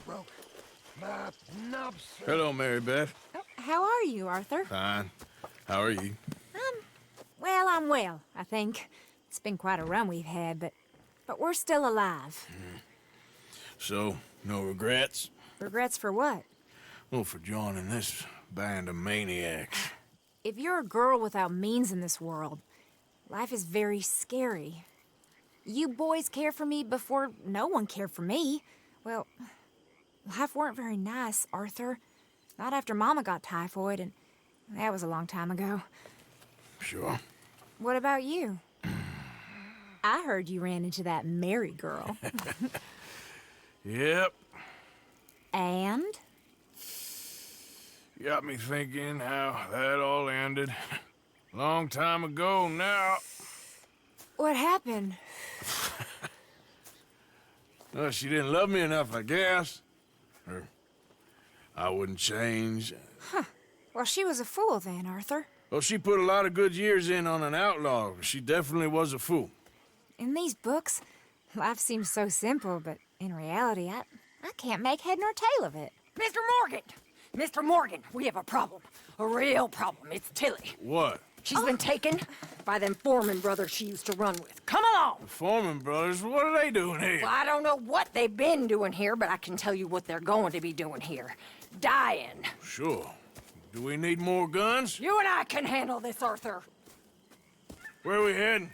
broke my knobs. Hello, Mary Beth. Oh, how are you, Arthur? Fine. How are you? Well, I'm well, I think. It's been quite a run we've had, but we're still alive. So, no regrets? Regrets for what? Well, for joining this band of maniacs. If you're a girl without means in this world, life is very scary. You boys cared for me before no one cared for me. Well, life weren't very nice, Arthur. Not after Mama got typhoid, and that was a long time ago. Sure. What about you? I heard you ran into that Mary girl. Yep. And? Got me thinking how that all ended. Long time ago now. What happened? Well, she didn't love me enough, I guess. Or I wouldn't change. Huh. Well, she was a fool then, Arthur. Well, she put a lot of good years in on an outlaw. She definitely was a fool. In these books, life seems so simple, but in reality, I can't make head nor tail of it. Mr. Morgan! Mr. Morgan, we have a problem. A real problem. It's Tilly. What? She's been taken by them Foreman brothers she used to run with. Come along! The Foreman brothers? What are they doing here? Well, I don't know what they've been doing here, but I can tell you what they're going to be doing here. Dying. Sure. Do we need more guns? You and I can handle this, Arthur. Where are we heading?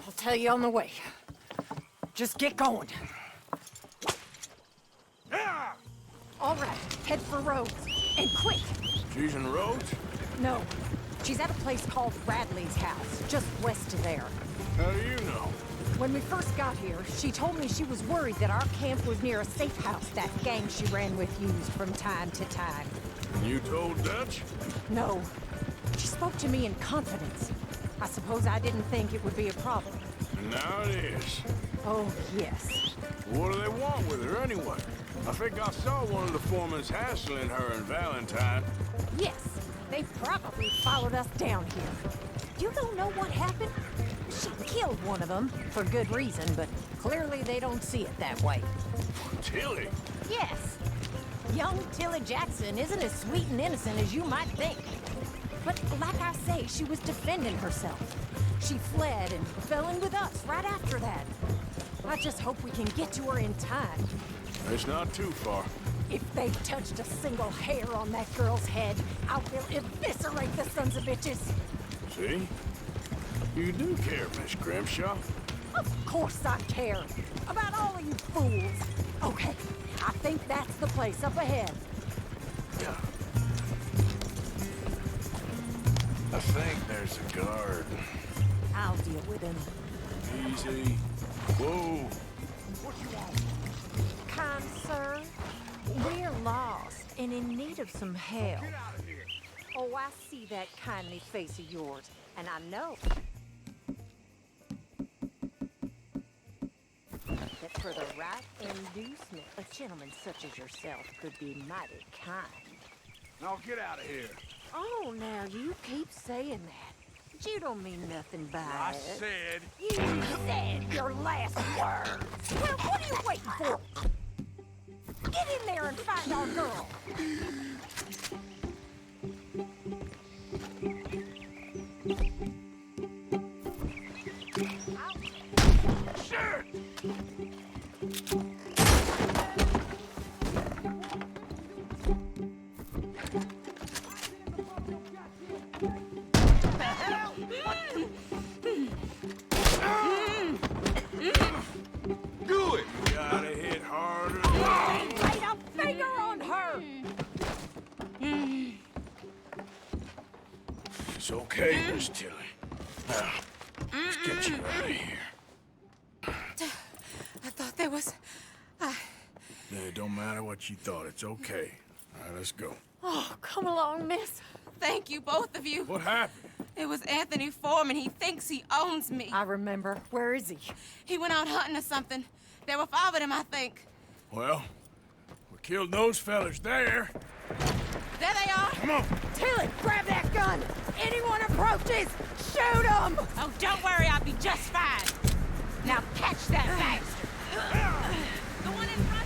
I'll tell you on the way. Just get going. Yeah! All right, head for Rhodes. And quick! She's in the roads? No, she's at a place called Radley's house, just west of there. How do you know? When we first got here, she told me she was worried that our camp was near a safe house that gang she ran with used from time to time. You told Dutch? No. She spoke to me in confidence. I suppose I didn't think it would be a problem. Now it is. Oh, yes. What do they want with her anyway? I think I saw one of the foremans hassling her and Valentine. Yes, they probably followed us down here. You don't know what happened? She killed one of them, for good reason, but clearly they don't see it that way. Tilly? Yes. Young Tilly Jackson isn't as sweet and innocent as you might think. But like I say, she was defending herself. She fled and fell in with us right after that. I just hope we can get to her in time. It's not too far. If they've touched a single hair on that girl's head, I will eviscerate the sons of bitches. See? You do care, Miss Grimshaw. Of course I care. About all of you fools. Okay, I think that's the place up ahead. Yeah. I think there's a guard. I'll deal with him. Easy. Whoa. Kind sir, we're lost and in need of some help. Oh, I see that kindly face of yours, and I know that for the right inducement, a gentleman such as yourself could be mighty kind. Now get out of here. Oh, now you keep saying that. But you don't mean nothing by I it. said. You said your last words. Well, what are you waiting for? Get in there and find our girl. Sure. Do it. Gotta hit harder. Laid a finger on her. It's okay, Miss Tilly. Now, let's get you out of here. I thought there was... Yeah, it don't matter what you thought. It's okay. All right, let's go. Oh, come along, miss. Thank you, both of you. What happened? It was Anthony Foreman. He thinks he owns me. I remember. Where is he? He went out hunting or something. There were 5 of them, I think. Well, we killed those fellas there. There they are. Come on. Tilly, grab that gun. Anyone approaches, shoot them. Oh, don't worry. I'll be just fine. Now catch that bastard. The one in front.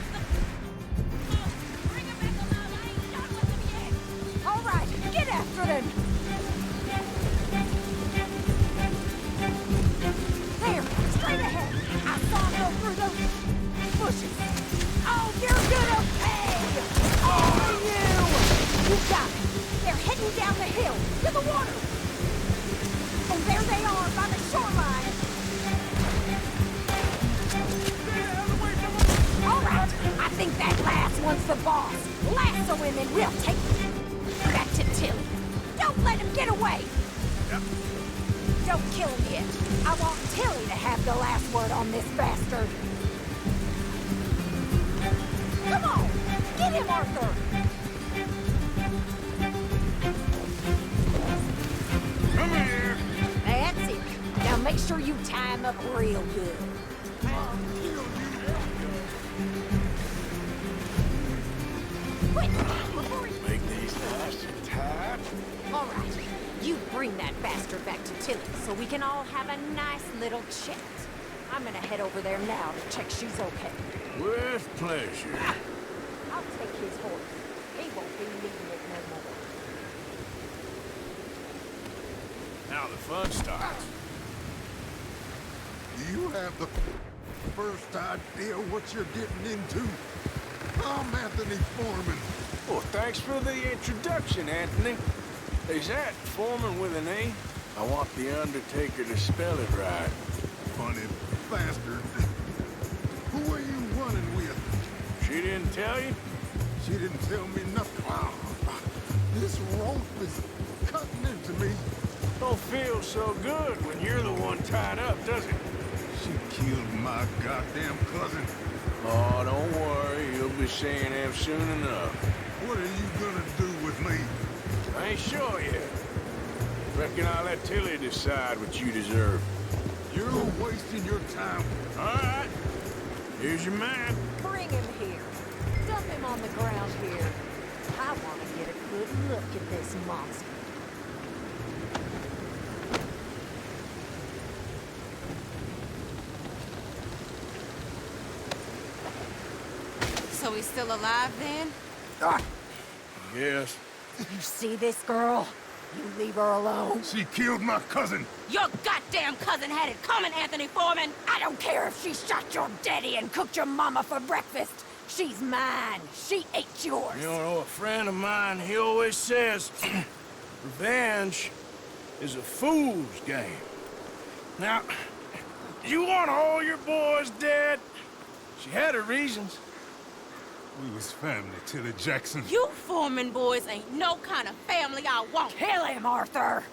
water! Oh, there they are, by the shoreline! All right, I think that last one's the boss. Lasso him and we'll take him back to Tilly. Don't let him get away! Yep. Don't kill him yet. I want Tilly to have the last word on this bastard. Come on! Get him, Arthur! Come here. That's it. Now make sure you tie him up real good. Quick! Before he... Make these last tight. All right. You bring that bastard back to Tilly so we can all have a nice little chat. I'm gonna head over there now to check she's okay. With pleasure. I'll take his horse. He won't be needing it no more. Now the fun starts. Do you have the first idea what you're getting into? I'm Anthony Foreman. Well, thanks for the introduction, Anthony. Is that Foreman with an A? I want the Undertaker to spell it right. Funny bastard. Who are you running with? She didn't tell you? She didn't tell me nothing. This rope is cutting into me. Don't feel so good when you're the one tied up, does it? She killed my goddamn cousin. Oh, don't worry. You'll be seeing him soon enough. What are you gonna do with me? I ain't sure yet. Reckon I'll let Tilly decide what you deserve. You're wasting your time. All right. Here's your man. Bring him here. Dump him on the ground here. I want to get a good look at this monster. So he's still alive then? Yes. You see this girl? You leave her alone. She killed my cousin. Your goddamn cousin had it coming, Anthony Foreman! I don't care if she shot your daddy and cooked your mama for breakfast. She's mine. She ate yours. You know, a friend of mine, he always says, revenge is a fool's game. Now, you want all your boys dead? She had her reasons. We was family, Tilly Jackson. You Foreman boys ain't no kind of family I want. Kill him, Arthur.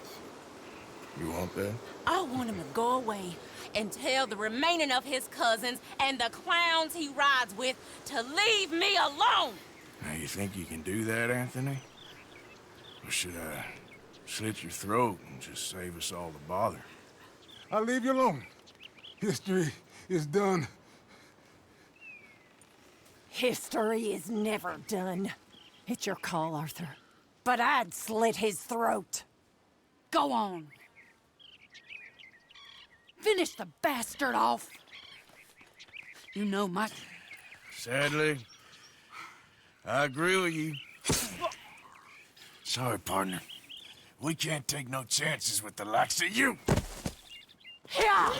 You want that? I want him to go away and tell the remaining of his cousins and the clowns he rides with to leave me alone. Now, you think you can do that, Anthony? Or should I slit your throat and just save us all the bother? I'll leave you alone. History is done. History is never done. It's your call, Arthur. But I'd slit his throat. Go on. Finish the bastard off. You know my... Sadly, I agree with you. Sorry, partner. We can't take no chances with the likes of you. Yeah!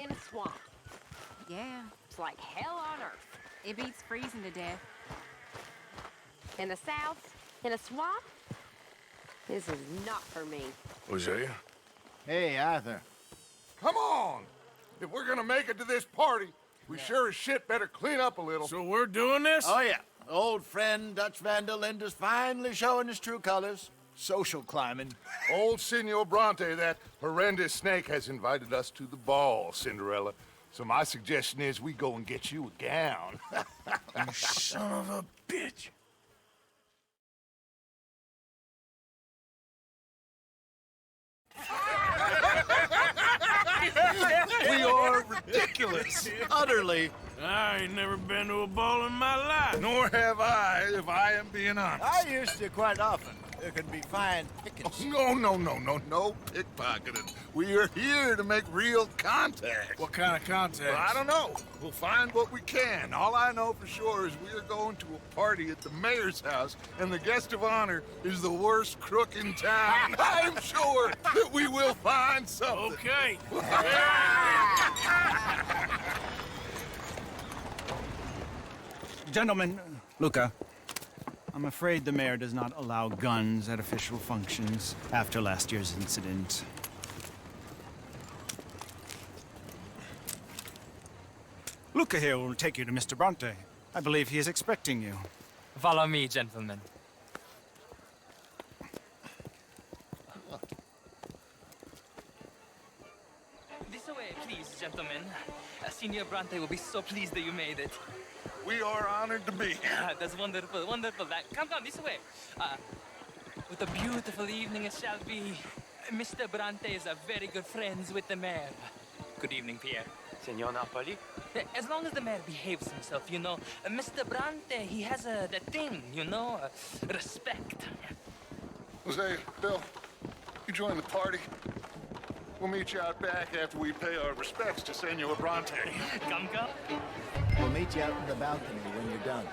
In a swamp. Yeah, It's like hell on earth. it beats freezing to death. In the south, in a swamp? This is not for me. Hosea? Hey, Arthur. Come on! If we're gonna make it to this party, we sure as shit better clean up a little. So we're doing this? Oh, yeah. Old friend Dutch Vandal Linde's finally showing his true colors. Social climbing. Old Senor Bronte, that horrendous snake, has invited us to the ball, Cinderella. So my suggestion is we go and get you a gown. You son of a bitch. We are ridiculous. Utterly. I ain't never been to a ball in my life. Nor have I, if I am being honest. I used to quite often. there could be fine pickings. Oh, no pickpocketing. We are here to make real contact. What kind of contact? Well, I don't know. We'll find what we can. All I know for sure is we are going to a party at the mayor's house, and the guest of honor is the worst crook in town. I'm sure that we will find something. Okay. Gentlemen, Luca, I'm afraid the mayor does not allow guns at official functions after last year's incident. Luca here will take you to Mr. Bronte. I believe he is expecting you. Follow me, gentlemen. This way, please, gentlemen. Senior Bronte will be so pleased that you made it. We are honored to be here. That's wonderful, wonderful. Come this way. What a beautiful evening it shall be. Mr. Bronte is a very good friends with the mayor. Good evening, Pierre. Senor Napoli? As long as the mayor behaves himself, you know. Mr. Bronte, he has that thing, you know, respect. Jose, Bill, you join the party. We'll meet you out back after we pay our respects to Senor Bronte. Come. We'll meet you out in the balcony when you're done.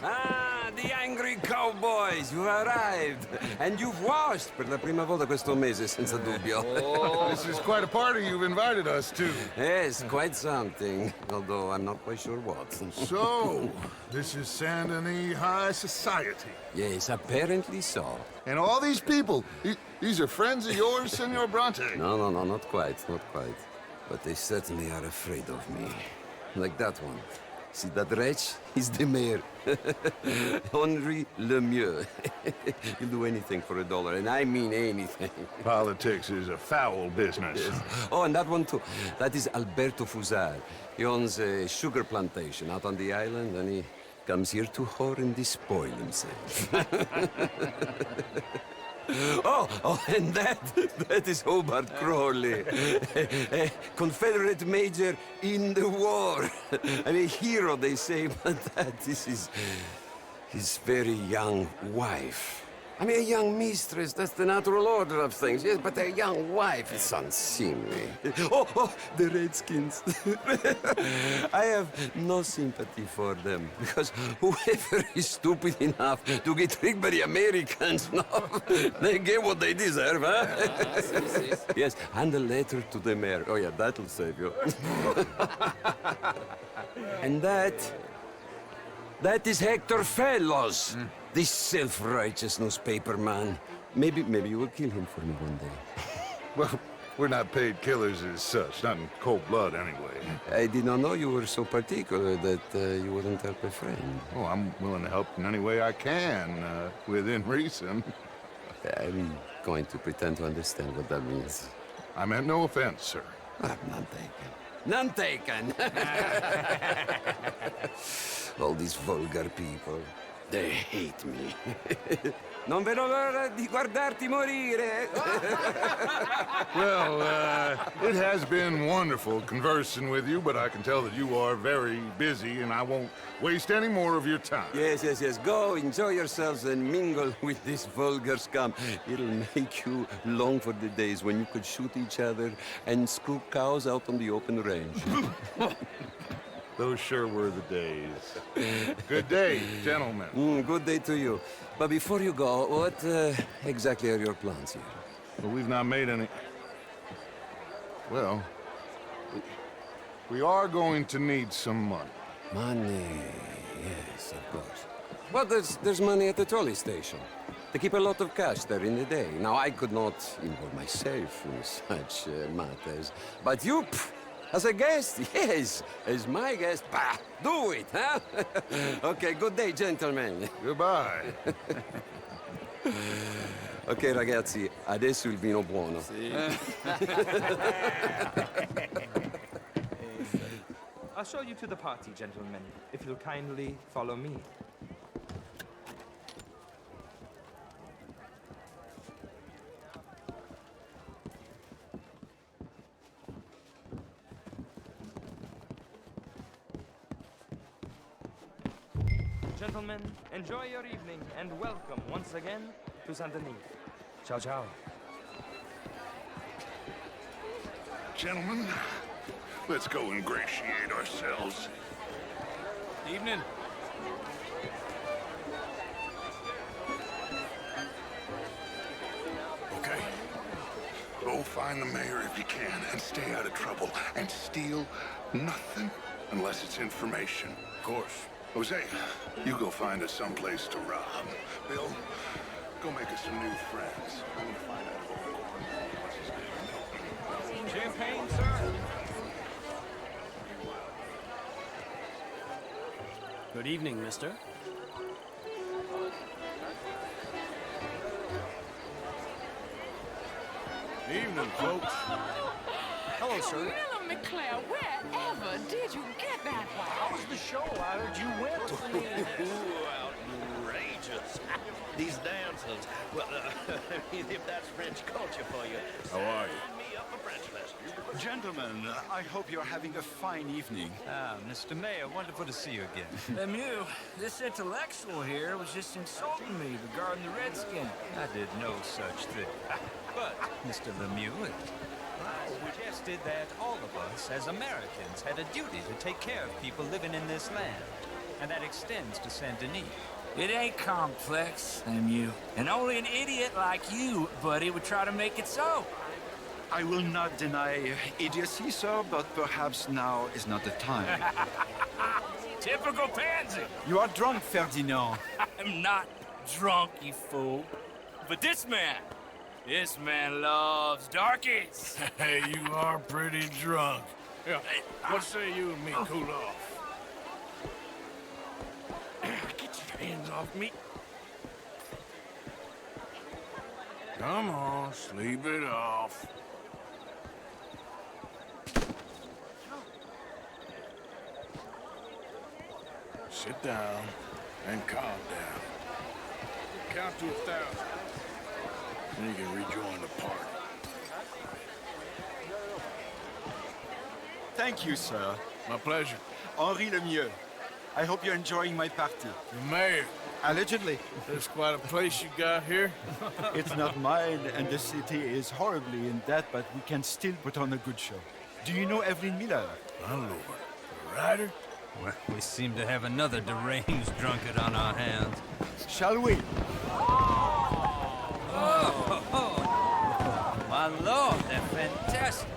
Ah, the angry cowboys, you arrived. And you've washed per la prima volta questo mese, senza dubbio. This is quite a party you've invited us to. Yes, quite something. Although I'm not quite sure what. So, this is Saint Denis High Society. Yes, apparently so. And all these people, these are friends of yours, Senor Bronte? No, not quite. But they certainly are afraid of me. Like that one. See that wretch? He's the mayor. Henri Lemieux. He'll do anything for $1, and I mean anything. Politics is a foul business. Yes. Oh, and that one too. That is Alberto Fusar. He owns a sugar plantation out on the island, and he comes here to whore and despoil himself. Oh, and that is Hobart Crawley, a Confederate major in the war. I mean, a hero, they say, but this is his very young wife. I mean, a young mistress, that's the natural order of things, yes, but a young wife is unseemly. Oh, the Redskins. I have no sympathy for them, because whoever is stupid enough to get tricked by the Americans, no, they get what they deserve, huh? Yes, and a letter to the mayor. Oh, yeah, that'll save you. And that is Hector Fellows. This self-righteous newspaper man. Maybe you will kill him for me one day. Well, we're not paid killers as such, not in cold blood anyway. I did not know you were so particular that you wouldn't help a friend. Oh, I'm willing to help in any way I can, within reason. I'm going to pretend to understand what that means. I meant no offense, sir. None taken. None taken! All these vulgar people. They hate me. Non vedo l'ora di guardarti morire. Well, it has been wonderful conversing with you, but I can tell that you are very busy, and I won't waste any more of your time. Yes. Go, enjoy yourselves, and mingle with this vulgar scum. It'll make you long for the days when you could shoot each other and scoop cows out on the open range. Those sure were the days. Good day, gentlemen. Good day to you. But before you go, what exactly are your plans here? Well, we've not made any... Well, we are going to need some money. Money, yes, of course. Well, there's money at the trolley station. They keep a lot of cash there in the day. Now, I could not involve myself in such matters. But you... As a guest, yes. As my guest, bah, do it, huh? Okay, good day, gentlemen. Goodbye. Ok, ragazzi, adesso il vino buono. I'll show you to the party, gentlemen, if you'll kindly follow me. Gentlemen, enjoy your evening and welcome once again to Saint Denis. Ciao, ciao. Gentlemen, let's go ingratiate ourselves. Evening. Okay. Go find the mayor if you can and stay out of trouble. And steal nothing unless it's information. Of course. Jose, you go find us someplace to rob. Bill, go make us some new friends. I'm gonna find out what's his name. Champagne, sir? Good evening, mister. Evening, folks. Hello, sir. Willem McClare, wherever did you get that one? How was the show? I heard you went. Outrageous. These dancers. Well, if that's French culture for you. How are you? Sign me up for French lessons. Gentlemen, I hope you're having a fine evening. Ah, Mr. Mayor, wonderful to see you again. Lemieux, this intellectual here was just insulting me regarding the Redskin. I did no such thing. But, Mr. Lemieux, I suggested that all of us, as Americans, had a duty to take care of people living in this land. And that extends to Saint Denis. It ain't complex, Lemieux. And only an idiot like you, buddy, would try to make it so. I will not deny idiocy, sir, but perhaps now is not the time. Typical pansy. You are drunk, Ferdinand. I'm not drunk, you fool. But this man loves darkies. Hey, you are pretty drunk. Yeah, what say you and me cool off? Get your hands off me. Come on, sleep it off. Sit down and calm down. Count to 1,000. Then you can rejoin the party. Thank you, sir. My pleasure. Henri Lemieux. I hope you're enjoying my party. The mayor. Allegedly. There's quite a place you got here. It's not mine, and the city is horribly in debt, but we can still put on a good show. Do you know Evelyn Miller? My lord. The writer? Well, we seem to have another deranged drunkard on our hands. Shall we? Oh, my lord, they're fantastic.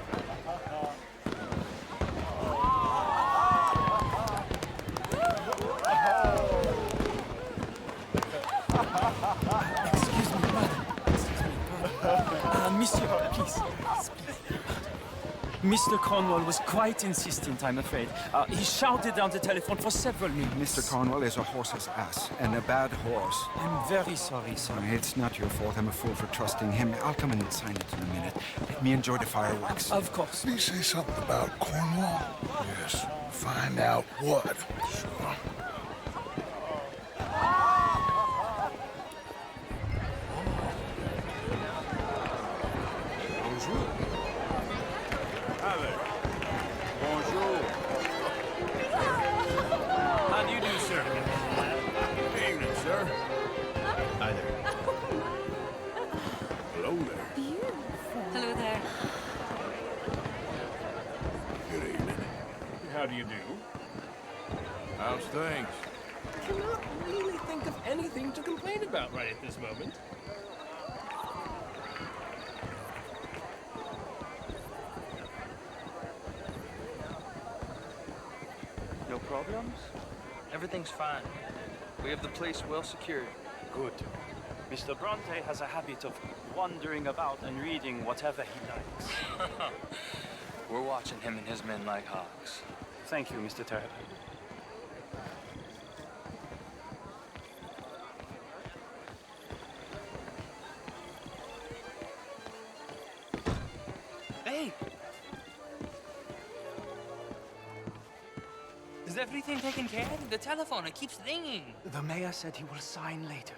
Monsieur, please. Mr. Cornwall was quite insistent, I'm afraid. He shouted down the telephone for several minutes. Mr. Cornwall is a horse's ass, and a bad horse. I'm very sorry, sir. It's not your fault. I'm a fool for trusting him. I'll come in and sign it in a minute. Let me enjoy the fireworks. Of course. Did he say something about Cornwall? Yes. Find out what. Sure. Hi there. Bonjour. How do you do, sir? Evening, sir. Hi there. Hello there. Hello there. Good evening. How do you do? How's things? Cannot really think of anything to complain about right at this moment. No problems? Everything's fine. We have the place well secured. Good. Mr. Bronte has a habit of wandering about and reading whatever he likes. We're watching him and his men like hawks. Thank you, Mr. Terrell. everything taken care of? The telephone, it keeps ringing. The mayor said he will sign later.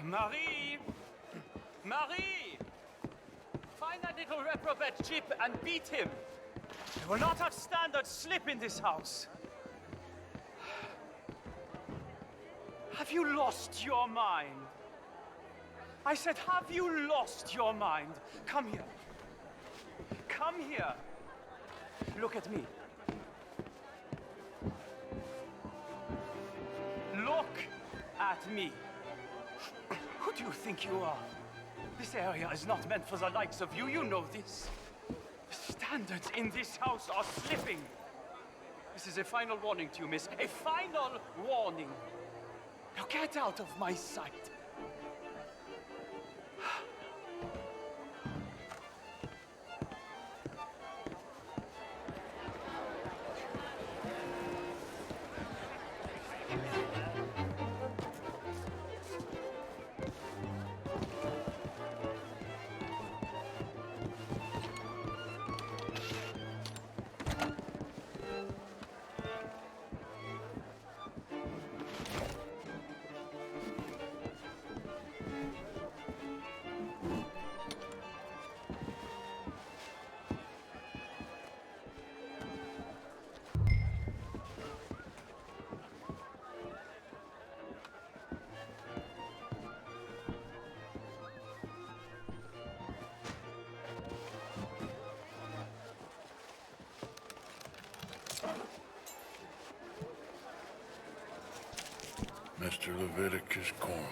Marie! Marie! Find that little reprobate Chip and beat him. We will not have standard slip in this house. Have you lost your mind? I said, have you lost your mind? Come here. Come here. Look at me. Look at me. Who do you think you are? This area is not meant for the likes of you. You know this. The standards in this house are slipping. This is a final warning to you, miss. A final warning. Now get out of my sight. Mr. Leviticus Cornwall.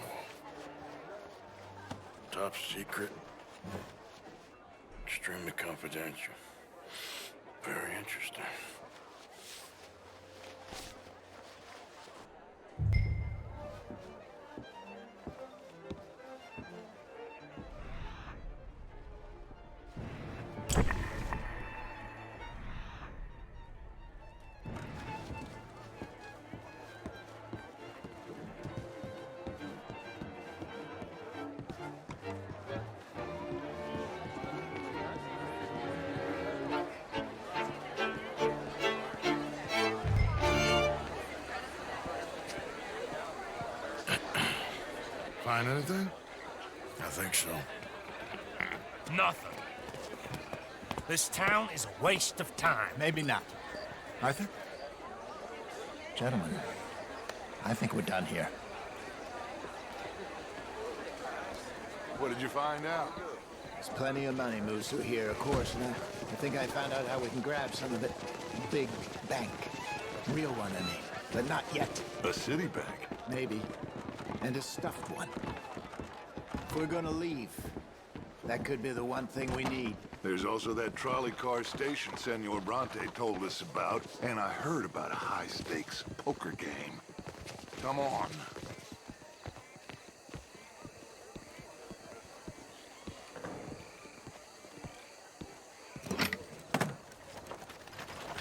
Top secret. Extremely confidential. Very interesting. Find anything? I think so. Nothing. This town is a waste of time. Maybe not. Arthur? Gentlemen, I think we're done here. What did you find out? There's plenty of money moves through here, of course, and I think I found out how we can grab some of it. Big bank. Real one, I mean. But not yet. A city bank? Maybe. And a stuffed one. If we're gonna leave, that could be the one thing we need. There's also that trolley car station Senor Bronte told us about, and I heard about a high-stakes poker game. Come on.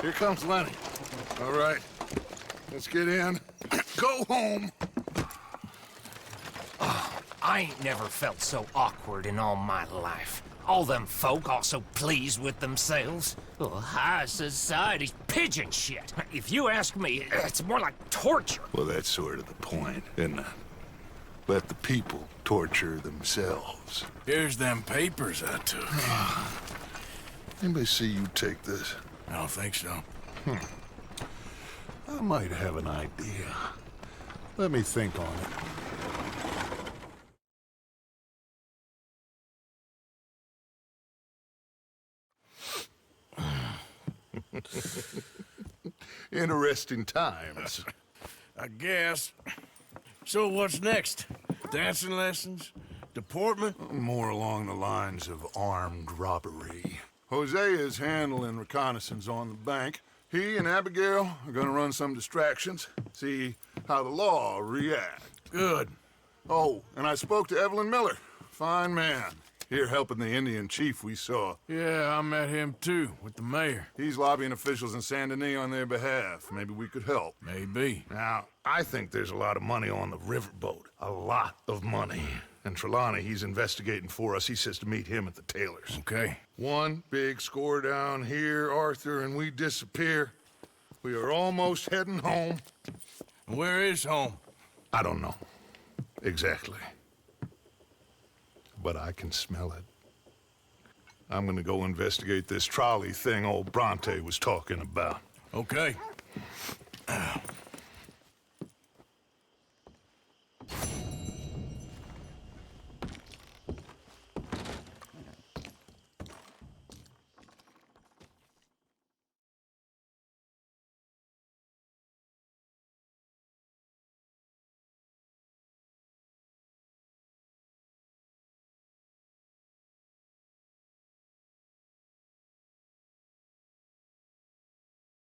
Here comes Lenny. All right, let's get in. Go home. I ain't never felt so awkward in all my life. All them folk all so pleased with themselves. Oh, high society's pigeon shit. If you ask me, it's more like torture. Well, that's sort of the point, isn't it? Let the people torture themselves. Here's them papers I took. Anybody see you take this? I don't think so. I might have an idea. Let me think on it. Interesting times. I guess. So what's next? Dancing lessons? Deportment? More along the lines of armed robbery. Hosea is handling reconnaissance on the bank. He and Abigail are gonna run some distractions, see how the law reacts. Good. Oh, and I spoke to Evelyn Miller. Fine man. Here helping the Indian chief we saw. Yeah, I met him too, with the mayor. He's lobbying officials in Saint Denis on their behalf. Maybe we could help. Maybe. Now, I think there's a lot of money on the riverboat. A lot of money. And Trelawney, he's investigating for us. He says to meet him at the tailor's. Okay. One big score down here, Arthur, and we disappear. We are almost heading home. Where is home? I don't know. Exactly. But I can smell it. I'm gonna go investigate this trolley thing old Bronte was talking about. Okay.